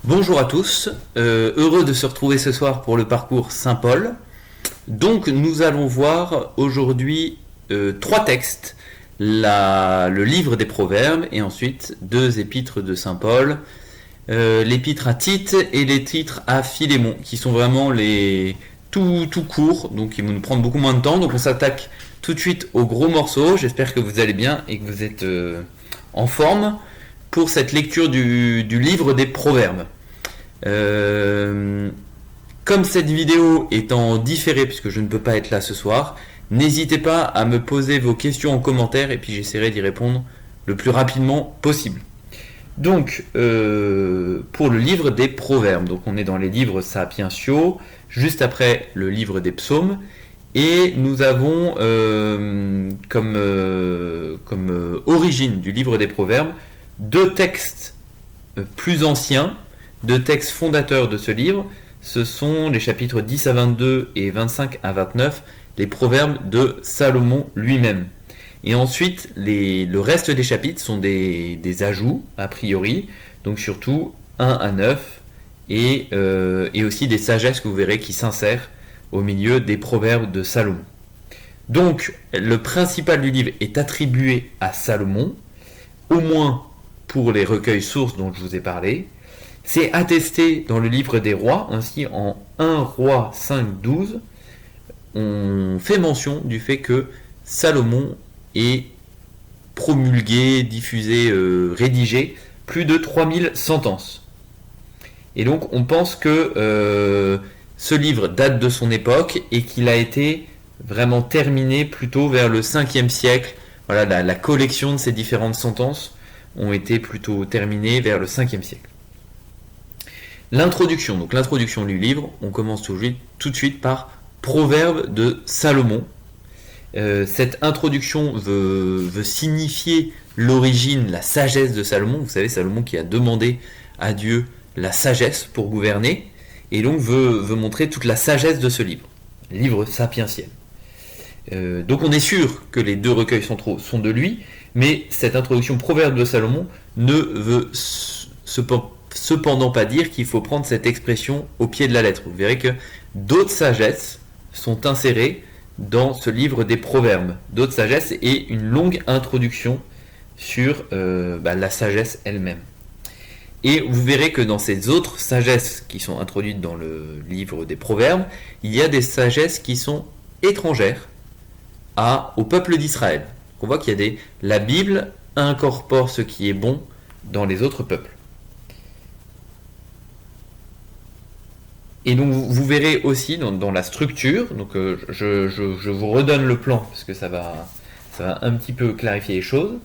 Bonjour à tous, heureux de se retrouver ce soir pour le parcours Saint-Paul. Donc nous allons voir aujourd'hui trois textes, le livre des Proverbes et ensuite deux épîtres de Saint-Paul, l'épître à Tite et l'épître à Philémon, qui sont vraiment les tout courts, donc ils vont nous prendre beaucoup moins de temps. Donc on s'attaque tout de suite aux gros morceaux. J'espère que vous allez bien et que vous êtes en forme pour cette lecture du livre des Proverbes. Comme cette vidéo est en différé puisque je ne peux pas être là ce soir, n'hésitez pas à me poser vos questions en commentaire et puis j'essaierai d'y répondre le plus rapidement possible. Donc, pour le livre des Proverbes, donc on est dans les livres Sapientiaux, juste après le livre des Psaumes, et nous avons comme origine du livre des Proverbes deux textes plus anciens, deux textes fondateurs de ce livre. Ce sont les chapitres 10 à 22 et 25 à 29, les proverbes de Salomon lui-même. Et ensuite, le reste des chapitres sont des ajouts, a priori, donc surtout 1 à 9, et aussi des sagesses que vous verrez qui s'insèrent au milieu des proverbes de Salomon. Donc, le principal du livre est attribué à Salomon, au moins pour les recueils sources dont je vous ai parlé. C'est attesté dans le livre des rois, ainsi en 1 roi 5-12, on fait mention du fait que Salomon ait promulgué, diffusé, rédigé plus de 3000 sentences. Et donc on pense que ce livre date de son époque et qu'il a été vraiment terminé plutôt vers le 5e siècle. Voilà, la collection de ces différentes sentences ont été plutôt terminées vers le 5e siècle. L'introduction, donc l'introduction du livre, on commence tout de suite par Proverbes de Salomon. Cette introduction veut signifier l'origine, la sagesse de Salomon. Vous savez, Salomon qui a demandé à Dieu la sagesse pour gouverner, et donc veut montrer toute la sagesse de ce livre sapientiel. Donc on est sûr que les deux recueils sont de lui, mais cette introduction Proverbes de Salomon ne veut cependant pas dire qu'il faut prendre cette expression au pied de la lettre. Vous verrez que d'autres sagesses sont insérées dans ce livre des Proverbes. D'autres sagesses et une longue introduction sur la sagesse elle-même. Et vous verrez que dans ces autres sagesses qui sont introduites dans le livre des Proverbes, il y a des sagesses qui sont étrangères au peuple d'Israël. On voit qu'il y a la Bible incorpore ce qui est bon dans les autres peuples. Et donc vous verrez aussi dans la structure, donc je vous redonne le plan parce que ça va un petit peu clarifier les choses.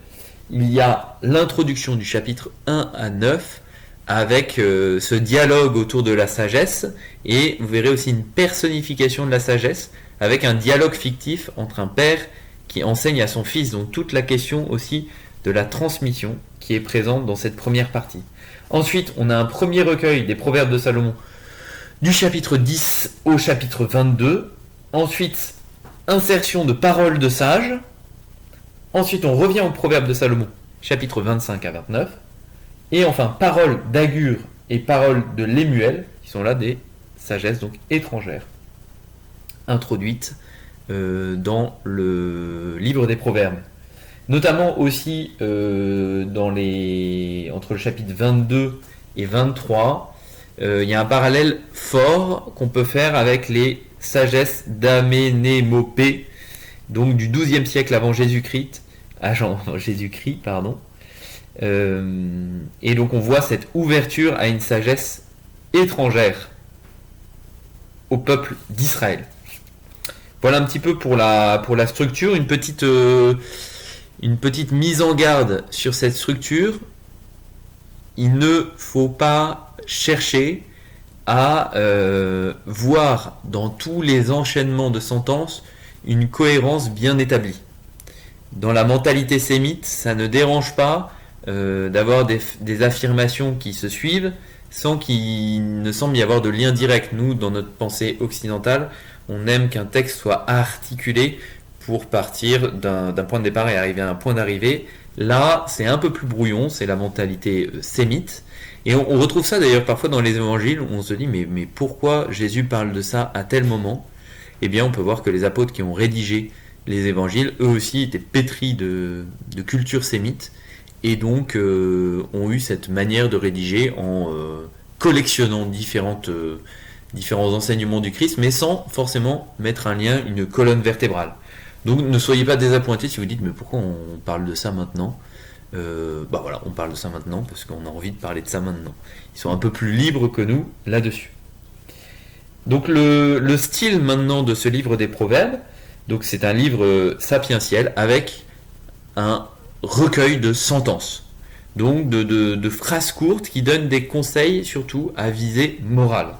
Il y a l'introduction du chapitre 1 à 9 avec ce dialogue autour de la sagesse, et vous verrez aussi une personnification de la sagesse avec un dialogue fictif entre un père qui enseigne à son fils, donc toute la question aussi de la transmission qui est présente dans cette première partie. Ensuite, on a un premier recueil des Proverbes de Salomon du chapitre 10 au chapitre 22. Ensuite, insertion de paroles de sages. Ensuite, on revient au Proverbe de Salomon, chapitre 25 à 29. Et enfin, paroles d'Agur et paroles de Lémuel, qui sont là des sagesses donc étrangères, introduites dans le livre des Proverbes. Notamment aussi entre le chapitre 22 et 23, il y a un parallèle fort qu'on peut faire avec les sagesses d'Aménémopée, donc du XIIe siècle avant Jésus-Christ, et donc on voit cette ouverture à une sagesse étrangère au peuple d'Israël. Voilà un petit peu pour la structure, une petite mise en garde sur cette structure. Il ne faut pas chercher à voir dans tous les enchaînements de sentences une cohérence bien établie. Dans la mentalité sémite, ça ne dérange pas d'avoir des affirmations qui se suivent sans qu'il ne semble y avoir de lien direct. Nous, dans notre pensée occidentale, on aime qu'un texte soit articulé pour partir d'un point de départ et arriver à un point d'arrivée. Là, c'est un peu plus brouillon, c'est la mentalité sémite. Et on retrouve ça d'ailleurs parfois dans les évangiles, où on se dit mais pourquoi Jésus parle de ça à tel moment? Eh bien, on peut voir que les apôtres qui ont rédigé les évangiles, eux aussi étaient pétris de culture sémite, et donc ont eu cette manière de rédiger en collectionnant différents enseignements du Christ, mais sans forcément mettre un lien, une colonne vertébrale. Donc ne soyez pas désappointés si vous dites mais pourquoi on parle de ça maintenant? Voilà, on parle de ça maintenant parce qu'on a envie de parler de ça maintenant. Ils sont un peu plus libres que nous là-dessus. Donc le style maintenant de ce livre des Proverbes, donc c'est un livre sapientiel avec un recueil de sentences, donc de phrases courtes qui donnent des conseils surtout à visée morale.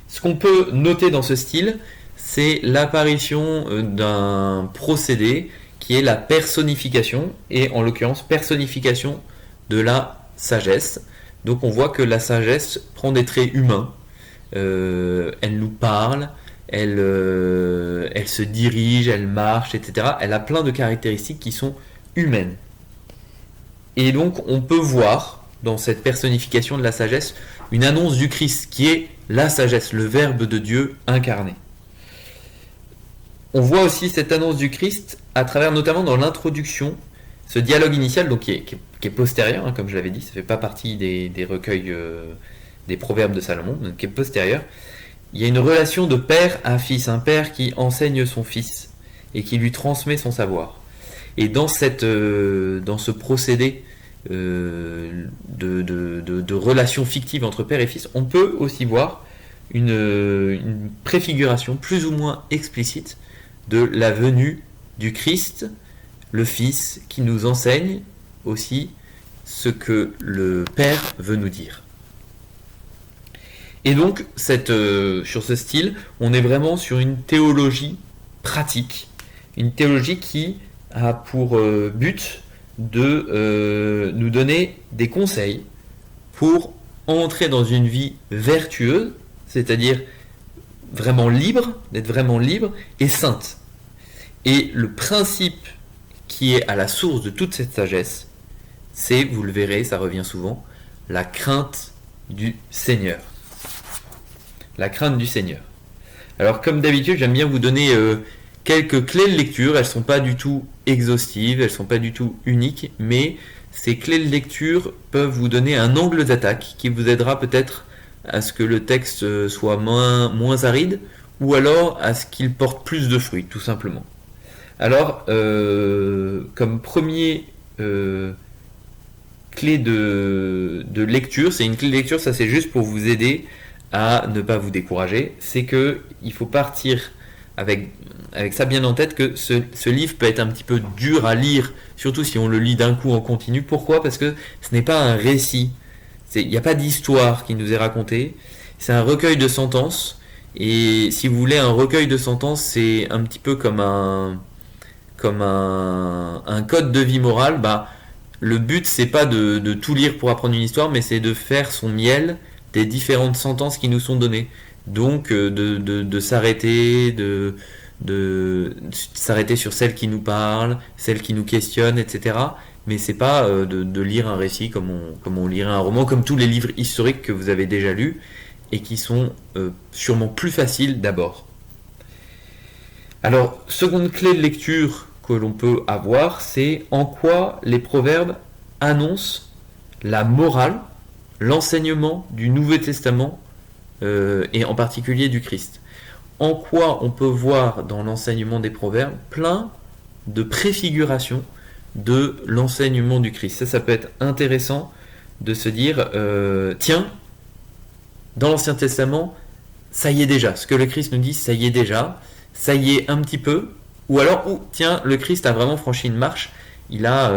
Ce qu'on peut noter dans ce style, c'est l'apparition d'un procédé qui est la personnification, et en l'occurrence personnification de la sagesse. Donc on voit que la sagesse prend des traits humains, elle nous parle, elle se dirige, elle marche, etc. Elle a plein de caractéristiques qui sont humaines. Et donc on peut voir dans cette personnification de la sagesse une annonce du Christ qui est la sagesse, le Verbe de Dieu incarné. On voit aussi cette annonce du Christ à travers notamment dans l'introduction, ce dialogue initial donc qui est postérieur, comme je l'avais dit, ça ne fait pas partie des recueils des proverbes de Salomon, donc qui est postérieur. Il y a une relation de père à fils, un père qui enseigne son fils et qui lui transmet son savoir. Et dans ce procédé de relations fictives entre père et fils, on peut aussi voir une préfiguration plus ou moins explicite de la venue du Christ, le Fils, qui nous enseigne aussi ce que le Père veut nous dire. Et donc, sur ce style, on est vraiment sur une théologie pratique, une théologie qui a pour but de nous donner des conseils pour entrer dans une vie vertueuse, c'est-à-dire vraiment libre, d'être vraiment libre et sainte. Et le principe qui est à la source de toute cette sagesse, c'est, vous le verrez, ça revient souvent, la crainte du Seigneur. La crainte du Seigneur. Alors comme d'habitude, j'aime bien vous donner quelques clés de lecture. Elles ne sont pas du tout exhaustives, elles ne sont pas du tout uniques, mais ces clés de lecture peuvent vous donner un angle d'attaque qui vous aidera peut-être à ce que le texte soit moins aride, ou alors à ce qu'il porte plus de fruits, tout simplement. Alors, comme premier clé de lecture, c'est une clé de lecture, ça c'est juste pour vous aider à ne pas vous décourager, c'est que il faut partir avec ça bien en tête que ce livre peut être un petit peu dur à lire, surtout si on le lit d'un coup en continu. Pourquoi? Parce que ce n'est pas un récit. Il n'y a pas d'histoire qui nous est racontée, c'est un recueil de sentences, et si vous voulez un recueil de sentences, c'est un petit peu comme un code de vie morale. Le but c'est pas de tout lire pour apprendre une histoire, mais c'est de faire son miel des différentes sentences qui nous sont données. Donc de s'arrêter, de s'arrêter sur celles qui nous parlent, celles qui nous questionnent, etc. Mais c'est pas de lire un récit comme on lirait un roman, comme tous les livres historiques que vous avez déjà lus et qui sont sûrement plus faciles d'abord. Alors, seconde clé de lecture que l'on peut avoir, c'est en quoi les proverbes annoncent la morale, l'enseignement du Nouveau Testament et en particulier du Christ. En quoi on peut voir dans l'enseignement des proverbes plein de préfigurations de l'enseignement du Christ. Ça peut être intéressant de se dire, tiens, dans l'Ancien Testament, ça y est déjà, ce que le Christ nous dit, ça y est déjà, ça y est un petit peu, ou alors, tiens, le Christ a vraiment franchi une marche, il a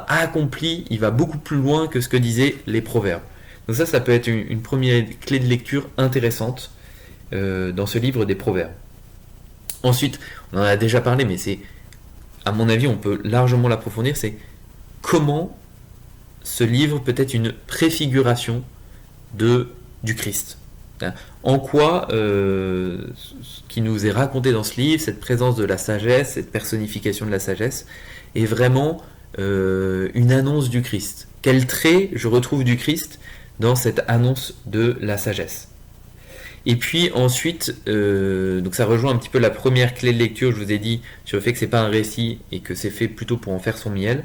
accompli, il va beaucoup plus loin que ce que disaient les proverbes. Donc ça peut être une première clé de lecture intéressante dans ce livre des proverbes. Ensuite, on en a déjà parlé, mais c'est, à mon avis, on peut largement l'approfondir, c'est comment ce livre peut être une préfiguration du Christ. En quoi ce qui nous est raconté dans ce livre, cette présence de la sagesse, cette personnification de la sagesse, est vraiment une annonce du Christ. Quel trait je retrouve du Christ dans cette annonce de la sagesse. Et puis ensuite, donc ça rejoint un petit peu la première clé de lecture, je vous ai dit, sur le fait que c'est pas un récit et que c'est fait plutôt pour en faire son miel.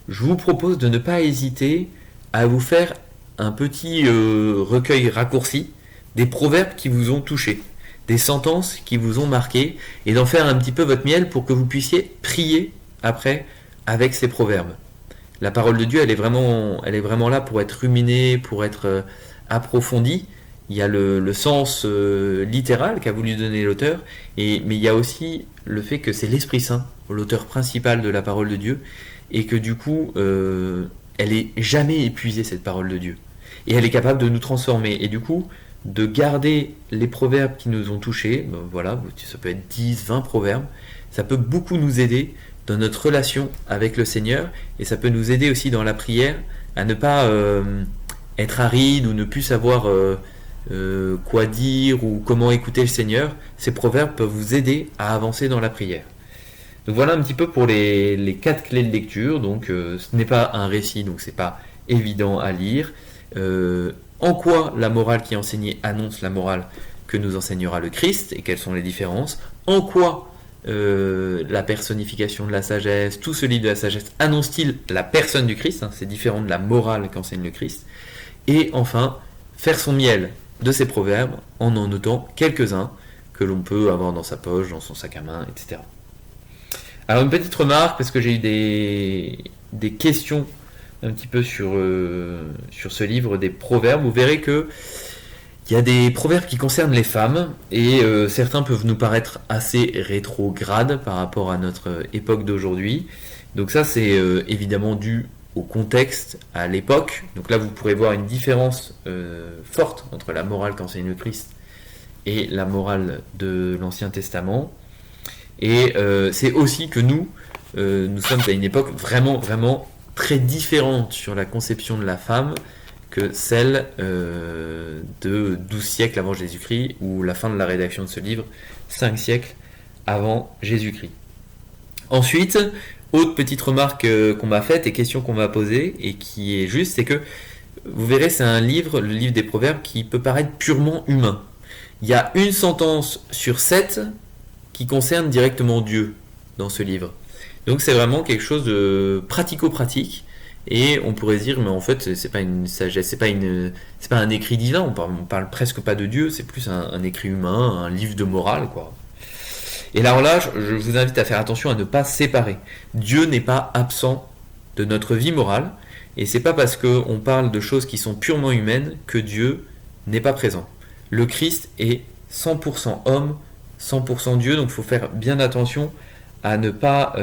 Je vous propose de ne pas hésiter à vous faire un petit recueil raccourci des proverbes qui vous ont touché, des sentences qui vous ont marqué, et d'en faire un petit peu votre miel pour que vous puissiez prier après avec ces proverbes. La parole de Dieu, elle est vraiment là pour être ruminée, pour être approfondie. Il y a le sens littéral qu'a voulu donner l'auteur, mais il y a aussi le fait que c'est l'Esprit Saint, l'auteur principal de la parole de Dieu, et que du coup, elle est jamais épuisée, cette parole de Dieu. Et elle est capable de nous transformer. Et du coup, de garder les proverbes qui nous ont touchés, ben voilà, ça peut être 10, 20 proverbes, ça peut beaucoup nous aider dans notre relation avec le Seigneur, et ça peut nous aider aussi dans la prière à ne pas être aride ou ne plus savoir quoi dire ou comment écouter le Seigneur. Ces proverbes peuvent vous aider à avancer dans la prière. Donc voilà un petit peu pour les 4 clés de lecture. Donc ce n'est pas un récit, donc c'est pas évident à lire. En quoi la morale qui est enseignée annonce la morale que nous enseignera le Christ, et quelles sont les différences. En quoi la personnification de la sagesse, tout ce livre de la sagesse annonce-t-il la personne du Christ, c'est différent de la morale qu'enseigne le Christ. Et enfin, faire son miel de ces proverbes en notant quelques-uns que l'on peut avoir dans sa poche, dans son sac à main, etc. Alors une petite remarque, parce que j'ai eu des questions un petit peu sur ce livre des proverbes. Vous verrez que il y a des proverbes qui concernent les femmes, et certains peuvent nous paraître assez rétrogrades par rapport à notre époque d'aujourd'hui. Donc ça, c'est évidemment dû au contexte, à l'époque. Donc là, vous pourrez voir une différence forte entre la morale qu'enseigne le Christ et la morale de l'Ancien Testament. Et c'est aussi que nous sommes à une époque vraiment, vraiment très différente sur la conception de la femme que celle de 12 siècles avant Jésus-Christ, ou la fin de la rédaction de ce livre, 5 siècles avant Jésus-Christ. Ensuite, autre petite remarque qu'on m'a faite et question qu'on m'a posée, et qui est juste, c'est que vous verrez, c'est un livre, le livre des proverbes, qui peut paraître purement humain. Il y a une sentence sur 7 qui concerne directement Dieu dans ce livre. Donc c'est vraiment quelque chose de pratico-pratique, et on pourrait dire, mais en fait c'est pas une sagesse, c'est pas un écrit divin, on parle presque pas de Dieu, c'est plus un écrit humain, un livre de morale, quoi. Et alors là, je vous invite à faire attention à ne pas séparer. Dieu n'est pas absent de notre vie morale, et c'est pas parce qu'on parle de choses qui sont purement humaines que Dieu n'est pas présent. Le Christ est 100% homme, 100% Dieu, donc il faut faire bien attention à ne pas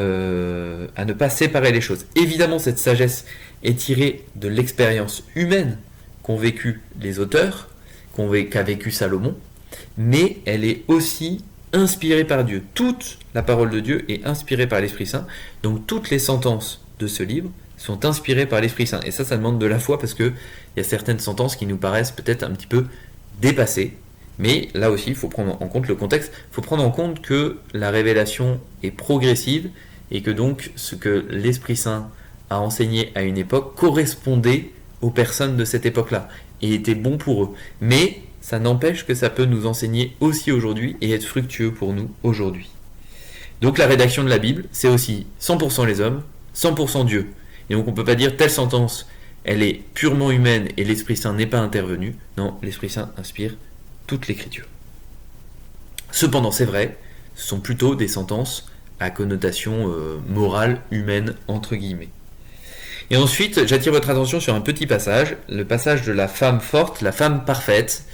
séparer les choses. Évidemment, cette sagesse est tirée de l'expérience humaine qu'ont vécu les auteurs, qu'a vécu Salomon, mais elle est aussi inspirée par Dieu. Toute la parole de Dieu est inspirée par l'Esprit Saint, donc toutes les sentences de ce livre sont inspirées par l'Esprit Saint. Et ça demande de la foi, parce qu'il y a certaines sentences qui nous paraissent peut-être un petit peu dépassées. Mais là aussi, il faut prendre en compte le contexte. Il faut prendre en compte que la révélation est progressive, et que donc ce que l'Esprit Saint a enseigné à une époque correspondait aux personnes de cette époque-là et était bon pour eux. Mais ça n'empêche que ça peut nous enseigner aussi aujourd'hui et être fructueux pour nous aujourd'hui. Donc la rédaction de la Bible, c'est aussi 100% les hommes, 100% Dieu. Et donc on ne peut pas dire telle sentence, elle est purement humaine et l'Esprit Saint n'est pas intervenu. Non, l'Esprit Saint inspire toute l'écriture. Cependant, c'est vrai, ce sont plutôt des sentences à connotation morale, humaine, entre guillemets. Et ensuite, j'attire votre attention sur un petit passage, le passage de la femme forte, la femme parfaite,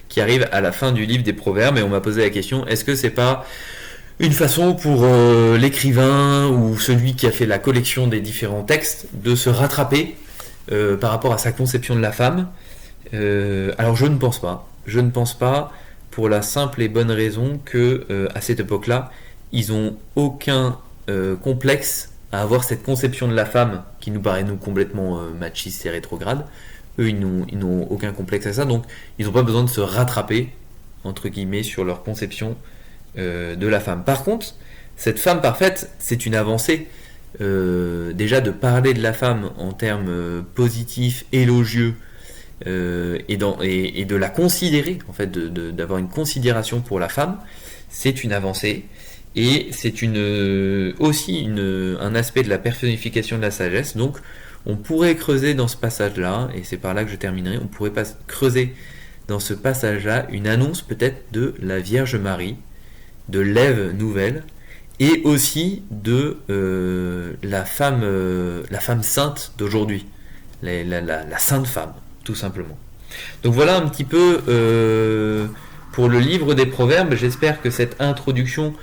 qui arrive à la fin du livre des Proverbes, et on m'a posé la question, est-ce que c'est pas une façon pour l'écrivain ou celui qui a fait la collection des différents textes de se rattraper par rapport à sa conception de la femme? Alors je ne pense pas. Je ne pense pas, pour la simple et bonne raison que à cette époque-là, ils n'ont aucun complexe à avoir cette conception de la femme qui nous paraît nous complètement machiste et rétrograde, eux ils n'ont aucun complexe à ça, donc ils n'ont pas besoin de se rattraper entre guillemets sur leur conception de la femme. Par contre, cette femme parfaite, c'est une avancée. Déjà de parler de la femme en termes positifs, élogieux, et de la considérer, en fait, d'avoir une considération pour la femme, c'est une avancée. Et c'est aussi un aspect de la personnification de la sagesse. Donc, on pourrait creuser dans ce passage-là, et c'est par là que je terminerai, on pourrait creuser dans ce passage-là une annonce peut-être de la Vierge Marie, de l'Ève nouvelle, et aussi de la femme sainte d'aujourd'hui, la sainte femme, tout simplement. Donc voilà un petit peu pour le livre des Proverbes. J'espère que cette introduction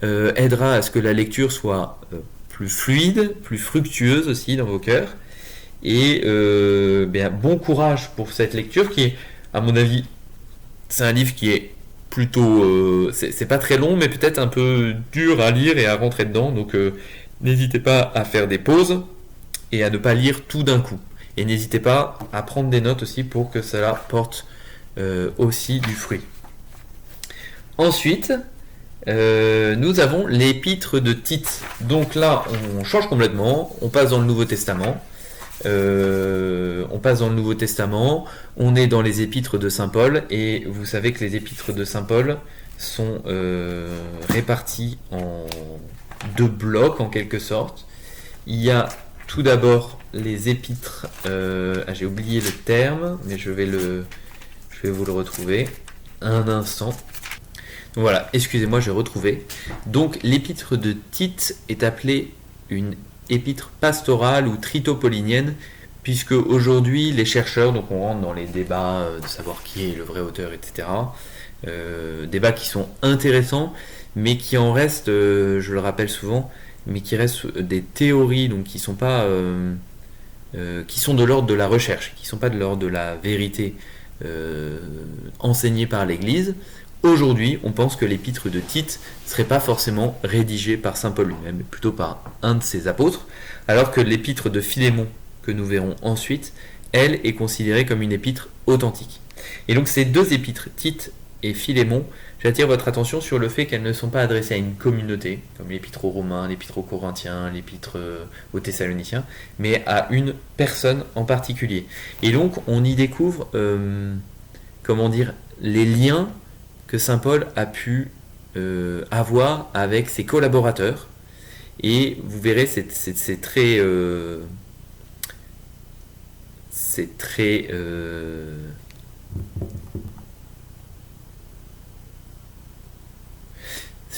aidera à ce que la lecture soit plus fluide, plus fructueuse aussi dans vos cœurs. Et bon courage pour cette lecture qui est, à mon avis, c'est un livre qui est plutôt... c'est pas très long, mais peut-être un peu dur à lire et à rentrer dedans. Donc n'hésitez pas à faire des pauses et à ne pas lire tout d'un coup. Et n'hésitez pas à prendre des notes aussi pour que cela porte aussi du fruit. Ensuite, nous avons l'épître de Tite. Donc là, on change complètement. On passe dans le Nouveau Testament. On est dans les épîtres de Saint Paul. Et vous savez que les épîtres de Saint Paul sont répartis en deux blocs en quelque sorte. Il y a tout d'abord les épîtres, j'ai oublié le terme, mais je vais vous le retrouver un instant. Donc voilà, excusez-moi, j'ai retrouvé. Donc l'épître de Tite est appelée une épître pastorale ou tritopolinienne, puisque aujourd'hui les chercheurs, donc on rentre dans les débats de savoir qui est le vrai auteur, etc. Débats qui sont intéressants, mais qui en restent, je le rappelle souvent, mais qui restent des théories, donc qui sont pas, qui sont de l'ordre de la recherche, qui sont pas de l'ordre de la vérité enseignée par l'Église. Aujourd'hui, on pense que l'épître de Tite ne serait pas forcément rédigé par saint Paul lui-même, mais plutôt par un de ses apôtres, alors que l'épître de Philémon, que nous verrons ensuite, elle est considérée comme une épître authentique. Et donc ces deux épîtres, Tite et Philémon, j'attire votre attention sur le fait qu'elles ne sont pas adressées à une communauté, comme l'épître aux Romains, l'épître aux Corinthiens, l'épître aux Thessaloniciens, mais à une personne en particulier. Et donc on y découvre, les liens que saint Paul a pu avoir avec ses collaborateurs. Et vous verrez, c'est très... c'est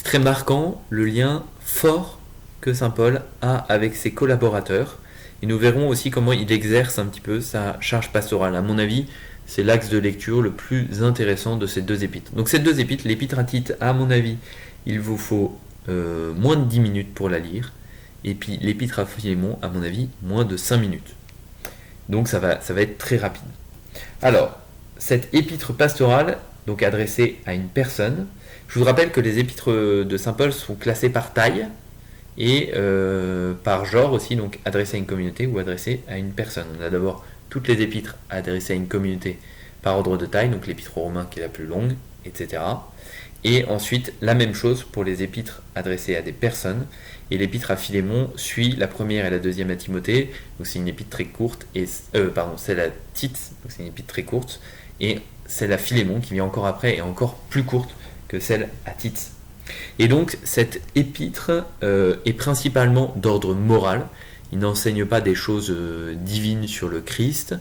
très marquant le lien fort que saint Paul a avec ses collaborateurs. Et nous verrons aussi comment il exerce un petit peu sa charge pastorale. À mon avis, c'est l'axe de lecture le plus intéressant de ces deux épîtres. Donc ces deux épîtres, l'épître à Tite, à mon avis, il vous faut moins de 10 minutes pour la lire. Et puis l'épître à Philémon, à mon avis, moins de 5 minutes. Donc ça va être très rapide. Alors, cette épître pastorale, donc adressée à une personne, je vous rappelle que les épîtres de saint Paul sont classées par taille et par genre aussi, donc adressées à une communauté ou adressées à une personne. On a d'abord toutes les épîtres adressées à une communauté par ordre de taille, donc l'épître aux Romains qui est la plus longue, etc. Et ensuite, la même chose pour les épîtres adressées à des personnes. Et l'épître à Philémon suit la première et la deuxième à Timothée, donc c'est une épître très courte, et celle à Tite, donc c'est une épître très courte, et celle à Philémon qui vient encore après et encore plus courte que celle à Tite. Et donc cette épître est principalement d'ordre moral. Il n'enseigne pas des choses divines sur le Christ,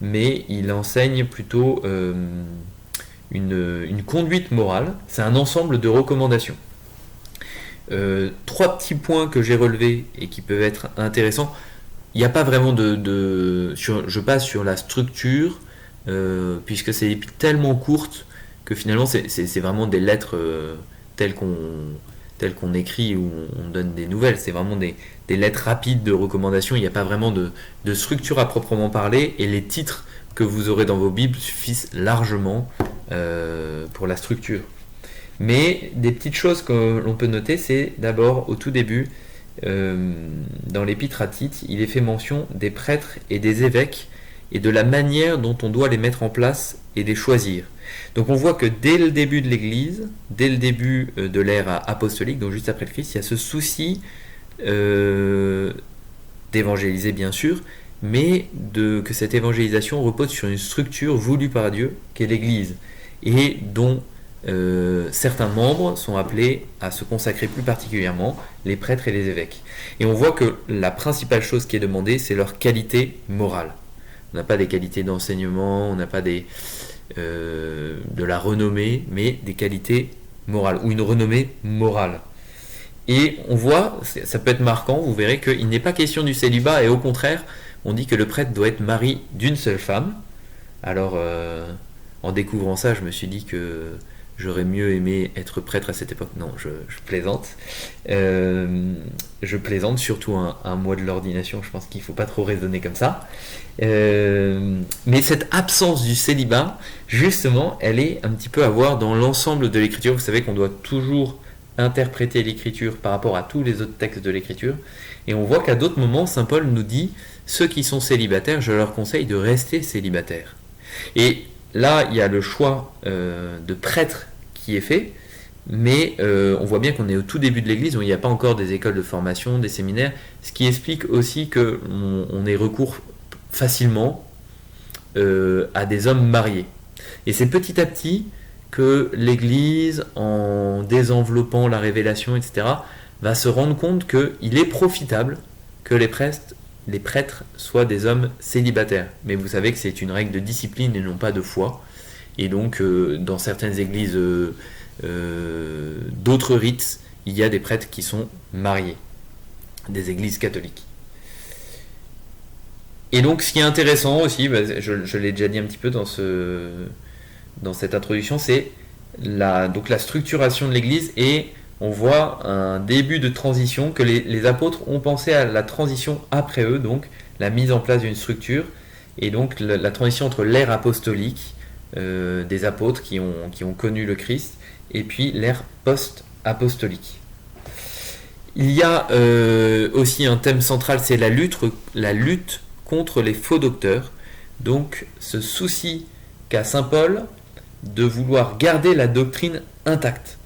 mais il enseigne plutôt une conduite morale. C'est un ensemble de recommandations. 3 petits points que j'ai relevés et qui peuvent être intéressants. Il n'y a pas vraiment je passe sur la structure, puisque c'est tellement courte que finalement c'est vraiment des lettres telles qu'on écrit ou on donne des nouvelles. C'est vraiment des lettres rapides de recommandation. Il n'y a pas vraiment de structure à proprement parler, et les titres que vous aurez dans vos Bibles suffisent largement pour la structure. Mais des petites choses que l'on peut noter, c'est d'abord au tout début, dans l'épître à Tite, il est fait mention des prêtres et des évêques et de la manière dont on doit les mettre en place et les choisir. Donc on voit que dès le début de l'Église, dès le début de l'ère apostolique, donc juste après le Christ, il y a ce souci d'évangéliser bien sûr, mais que cette évangélisation repose sur une structure voulue par Dieu, qu'est l'Église, et dont certains membres sont appelés à se consacrer plus particulièrement, les prêtres et les évêques. Et on voit que la principale chose qui est demandée, c'est leur qualité morale. On n'a pas des qualités d'enseignement, on n'a pas de la renommée, mais des qualités morales, ou une renommée morale. Et on voit, ça peut être marquant, vous verrez qu'il n'est pas question du célibat, et au contraire, on dit que le prêtre doit être mari d'une seule femme. Alors, en découvrant ça, je me suis dit que j'aurais mieux aimé être prêtre à cette époque. Non, je plaisante. Je plaisante, surtout un mois de l'ordination, je pense qu'il ne faut pas trop raisonner comme ça. Mais cette absence du célibat, justement, elle est un petit peu à voir dans l'ensemble de l'écriture. Vous savez qu'on doit toujours interpréter l'écriture par rapport à tous les autres textes de l'écriture. Et on voit qu'à d'autres moments, saint Paul nous dit « Ceux qui sont célibataires, je leur conseille de rester célibataires. » Et là, il y a le choix de prêtre qui est fait, mais on voit bien qu'on est au tout début de l'Église, où il n'y a pas encore des écoles de formation, des séminaires, ce qui explique aussi qu'on ait recours facilement à des hommes mariés. Et c'est petit à petit que l'Église, en désenveloppant la révélation, etc., va se rendre compte qu'il est profitable que les prêtres soient des hommes célibataires. Mais vous savez que c'est une règle de discipline et non pas de foi. Et donc, dans certaines églises d'autres rites, il y a des prêtres qui sont mariés, des églises catholiques. Et donc, ce qui est intéressant aussi, je l'ai déjà dit un petit peu dans cette introduction, c'est la structuration de l'Église, et on voit un début de transition, que les apôtres ont pensé à la transition après eux, donc la mise en place d'une structure, et donc la transition entre l'ère apostolique des apôtres qui ont connu le Christ, et puis l'ère post-apostolique. Il y a aussi un thème central, c'est la lutte contre les faux docteurs, donc ce souci qu'a saint Paul de vouloir garder la doctrine intacte,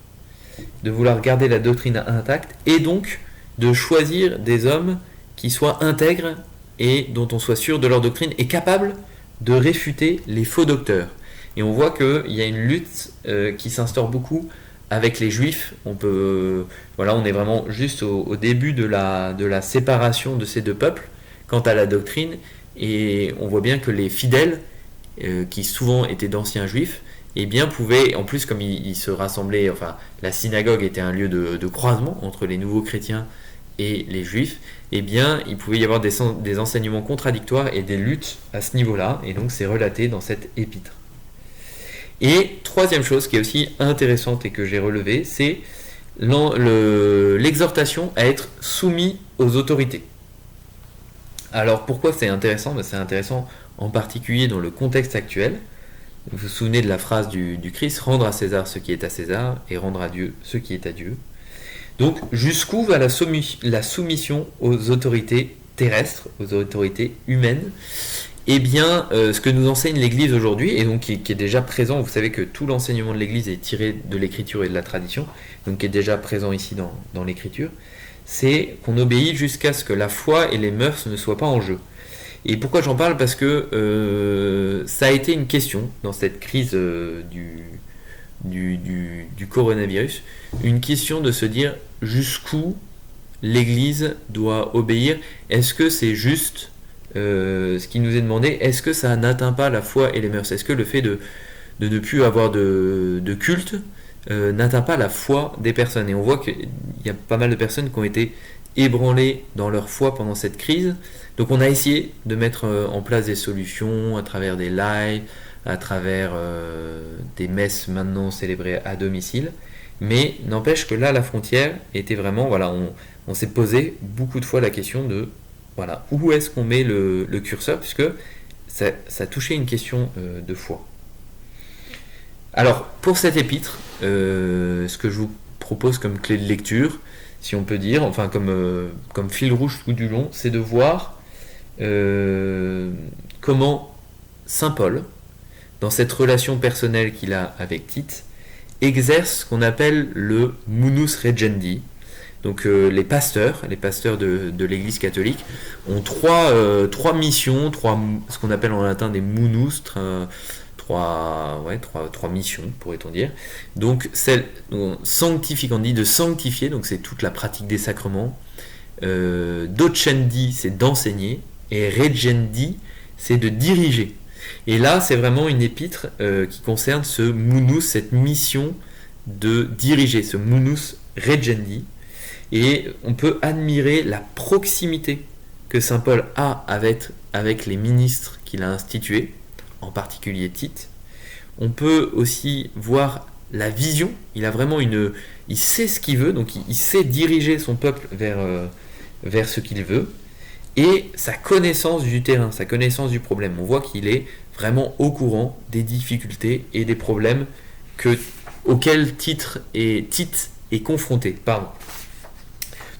et donc de choisir des hommes qui soient intègres et dont on soit sûr de leur doctrine et capables de réfuter les faux docteurs. Et on voit qu'il y a une lutte qui s'instaure beaucoup avec les juifs. On est vraiment juste au début de la séparation de ces deux peuples quant à la doctrine, et on voit bien que les fidèles, qui souvent étaient d'anciens juifs, eh bien pouvaient, en plus comme ils se rassemblaient, enfin la synagogue était un lieu de croisement entre les nouveaux chrétiens et les juifs, eh bien il pouvait y avoir des enseignements contradictoires et des luttes à ce niveau-là, et donc c'est relaté dans cette épître. Et troisième chose qui est aussi intéressante et que j'ai relevée, c'est l'exhortation à être soumis aux autorités. Alors pourquoi c'est intéressant ? C'est intéressant en particulier dans le contexte actuel. Vous vous souvenez de la phrase du Christ, rendre à César ce qui est à César et rendre à Dieu ce qui est à Dieu. Donc jusqu'où va la soumission aux autorités terrestres, aux autorités humaines ? Eh bien, ce que nous enseigne l'Église aujourd'hui, et donc qui est déjà présent, vous savez que tout l'enseignement de l'Église est tiré de l'Écriture et de la tradition, donc qui est déjà présent ici dans l'Écriture, c'est qu'on obéit jusqu'à ce que la foi et les mœurs ne soient pas en jeu. Et pourquoi j'en parle ? Parce que ça a été une question dans cette crise du coronavirus, une question de se dire jusqu'où l'Église doit obéir. Est-ce que c'est juste ce qui nous est demandé? Est-ce que ça n'atteint pas la foi et les mœurs? Est-ce que le fait de ne plus avoir de culte n'atteint pas la foi des personnes? Et on voit qu'il y a pas mal de personnes qui ont été ébranlées dans leur foi pendant cette crise. Donc on a essayé de mettre en place des solutions à travers des lives, à travers des messes maintenant célébrées à domicile. Mais n'empêche que là, la frontière était vraiment, on s'est posé beaucoup de fois la question de, où est-ce qu'on met le curseur, puisque ça touchait une question de foi. Alors, pour cette épître, ce que je vous propose comme clé de lecture, si on peut dire, enfin comme fil rouge tout du long, c'est de voir comment Saint Paul, dans cette relation personnelle qu'il a avec Tite, exerce ce qu'on appelle le munus regendi. Donc les pasteurs de l'Église catholique ont trois missions, ce qu'on appelle en latin des munus, trois missions pourrait-on dire. Donc celle sanctificandi, de sanctifier, donc c'est toute la pratique des sacrements. Docendi, c'est d'enseigner, et regendi, c'est de diriger. Et là, c'est vraiment une épître qui concerne ce munus, cette mission de diriger, ce munus regendi. Et on peut admirer la proximité que saint Paul a avec les ministres qu'il a institués, en particulier Tite. On peut aussi voir la vision. Il a vraiment il sait ce qu'il veut, donc il sait diriger son peuple vers ce qu'il veut. Et sa connaissance du terrain, sa connaissance du problème. On voit qu'il est vraiment au courant des difficultés et des problèmes auxquels Tite est confronté.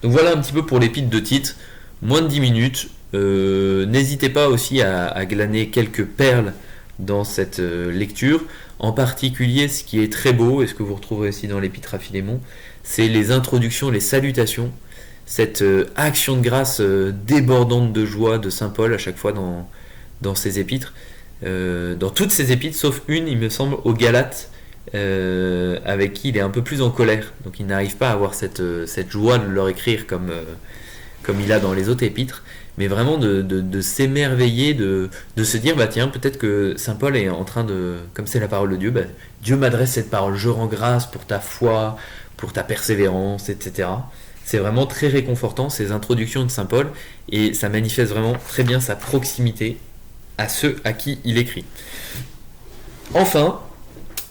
Donc voilà un petit peu pour l'épître de Tite, moins de 10 minutes. N'hésitez pas aussi à glaner quelques perles dans cette lecture. En particulier, ce qui est très beau, et ce que vous retrouverez aussi dans l'épître à Philémon, c'est les introductions, les salutations, cette action de grâce débordante de joie de saint Paul à chaque fois dans ses épîtres. Dans toutes ses épîtres, sauf une, il me semble, aux Galates, avec qui il est un peu plus en colère, donc il n'arrive pas à avoir cette joie de leur écrire comme il a dans les autres épîtres, mais vraiment de s'émerveiller, de se dire tiens, peut-être que saint Paul est en train de, comme c'est la parole de Dieu, Dieu m'adresse cette parole, je rends grâce pour ta foi, pour ta persévérance, etc. C'est vraiment très réconfortant ces introductions de saint Paul, et ça manifeste vraiment très bien sa proximité à ceux à qui il écrit. Enfin,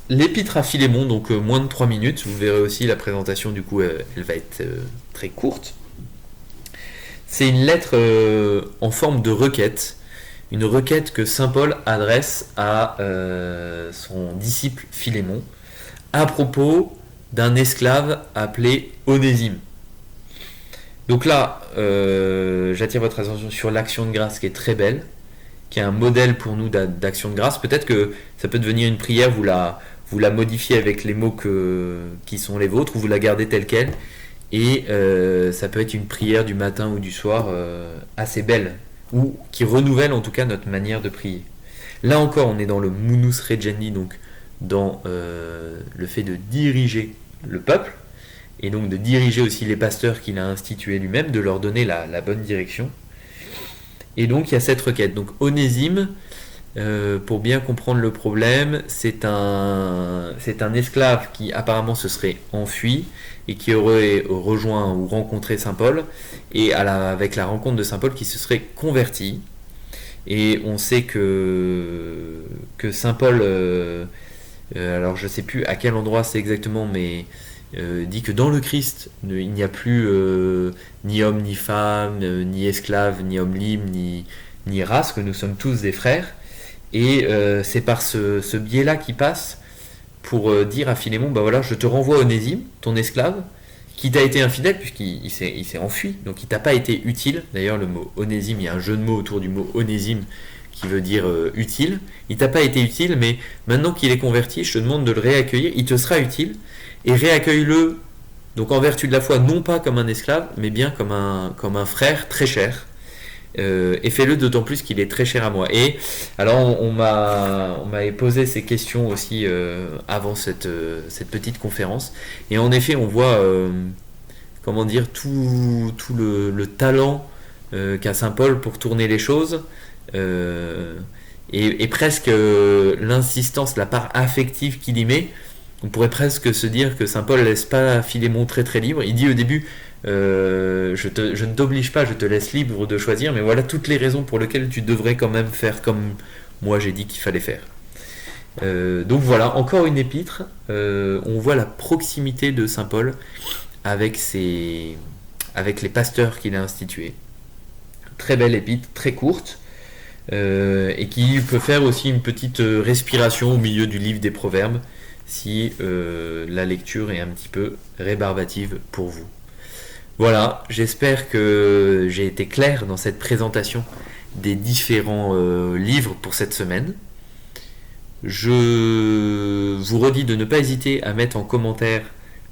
l'épître à Philémon, donc moins de 3 minutes, vous verrez aussi la présentation, du coup elle va être très courte. C'est une lettre en forme de requête, une requête que saint Paul adresse à son disciple Philémon à propos d'un esclave appelé Onésime. Donc là, j'attire votre attention sur l'action de grâce qui est très belle, qui est un modèle pour nous d'action de grâce. Peut-être que ça peut devenir une prière, vous la modifiez avec les mots qui sont les vôtres, ou vous la gardez telle qu'elle, et ça peut être une prière du matin ou du soir assez belle, ou qui renouvelle en tout cas notre manière de prier. Là encore, on est dans le munus regendi, donc dans le fait de diriger le peuple, et donc de diriger aussi les pasteurs qu'il a institués lui-même, de leur donner la bonne direction. Et donc il y a cette requête. Donc Onésime, pour bien comprendre le problème, c'est un esclave qui apparemment se serait enfui et qui aurait rejoint ou rencontré saint Paul, et avec la rencontre de saint Paul, qui se serait converti. Et on sait que saint Paul, alors je ne sais plus à quel endroit c'est exactement, mais dit que dans le Christ, il n'y a plus ni homme ni femme, ni esclave, ni homme libre, ni race, que nous sommes tous des frères. Et c'est par ce biais-là qu'il passe pour dire à Philémon, voilà, je te renvoie Onésime, ton esclave, qui t'a été infidèle puisqu'il s'est enfui, donc il t'a pas été utile. D'ailleurs, le mot Onésime, il y a un jeu de mots autour du mot Onésime qui veut dire utile. Il t'a pas été utile, mais maintenant qu'il est converti, je te demande de le réaccueillir, il te sera utile, et réaccueille-le donc en vertu de la foi, non pas comme un esclave, mais bien comme un frère très cher. Et fais-le d'autant plus qu'il est très cher à moi. Et alors on m'avait posé ces questions aussi avant cette petite conférence, et en effet on voit comment dire tout le talent qu'a saint Paul pour tourner les choses, et presque l'insistance, la part affective qu'il y met. On pourrait presque se dire que saint Paul laisse pas Philémon très très libre. Il dit au début, je ne t'oblige pas, je te laisse libre de choisir, mais voilà toutes les raisons pour lesquelles tu devrais quand même faire comme moi j'ai dit qu'il fallait faire. Donc voilà, encore une épître. On voit la proximité de saint Paul avec les pasteurs qu'il a institués. Très belle épître, très courte, et qui peut faire aussi une petite respiration au milieu du livre des Proverbes, si la lecture est un petit peu rébarbative pour vous. Voilà, j'espère que j'ai été clair dans cette présentation des différents livres pour cette semaine. Je vous redis de ne pas hésiter à mettre en commentaire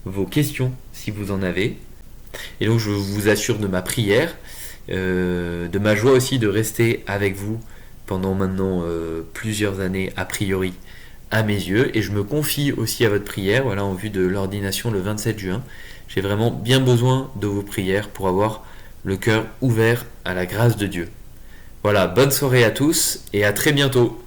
vos questions si vous en avez. Et donc je vous assure de ma prière, de ma joie aussi de rester avec vous pendant maintenant plusieurs années a priori à mes yeux. Et je me confie aussi à votre prière, voilà, en vue de l'ordination le 27 juin. J'ai vraiment bien besoin de vos prières pour avoir le cœur ouvert à la grâce de Dieu. Voilà, bonne soirée à tous et à très bientôt.